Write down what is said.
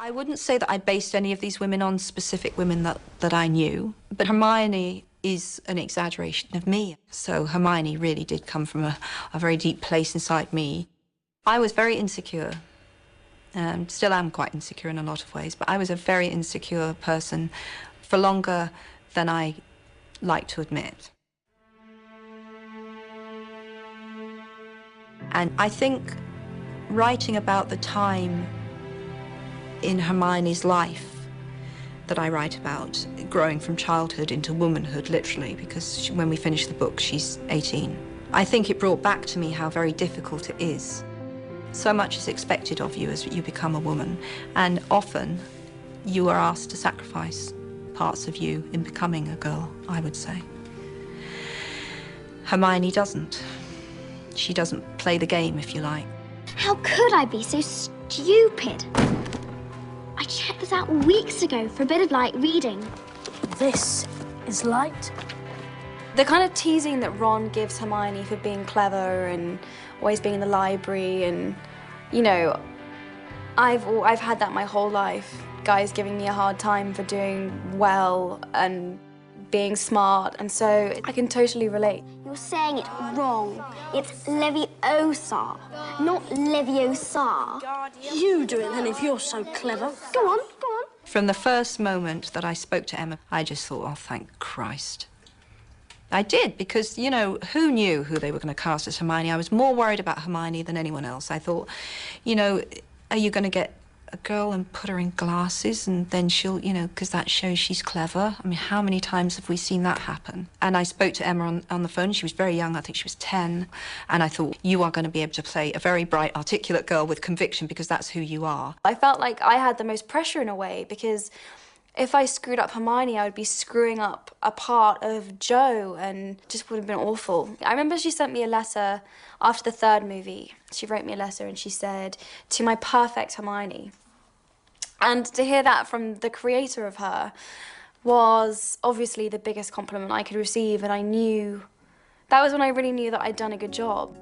I wouldn't say that I based any of these women on specific women that I knew, but Hermione is an exaggeration of me. So Hermione really did come from a very deep place inside me. I was very insecure, still am quite insecure in a lot of ways, but I was a very insecure person for longer than I like to admit. And I think writing about the time in Hermione's life that I write about, growing from childhood into womanhood, literally, because when we finish the book, she's 18. I think it brought back to me how very difficult it is. So much is expected of you as you become a woman, and often you are asked to sacrifice parts of you in becoming a girl, I would say. Hermione doesn't. She doesn't play the game, if you like. How could I be so stupid? I checked this out weeks ago for a bit of light reading. This is light? The kind of teasing that Ron gives Hermione for being clever and always being in the library, and, you know, I've had that my whole life. Guys giving me a hard time for doing well and being smart, and so I can totally relate. You're saying it wrong. It's Leviosa, not Leviosa. You do it then if you're so clever. Go on, go on. From the first moment that I spoke to Emma, I just thought, oh, thank Christ. I did, because, you know, who knew who they were going to cast as Hermione? I was more worried about Hermione than anyone else. I thought, you know, are you going to get a girl and put her in glasses and then she'll, you know, because that shows she's clever? I mean, how many times have we seen that happen? And I spoke to Emma on the phone. She was very young. I think she was 10. And I thought, you are going to be able to play a very bright, articulate girl with conviction, because that's who you are. I felt like I had the most pressure in a way, because if I screwed up Hermione, I would be screwing up a part of Jo, and just would have been awful. I remember she sent me a letter after the third movie. She wrote me a letter and she said, "To my perfect Hermione." And to hear that from the creator of her was obviously the biggest compliment I could receive, and I knew, that was when I really knew that I'd done a good job.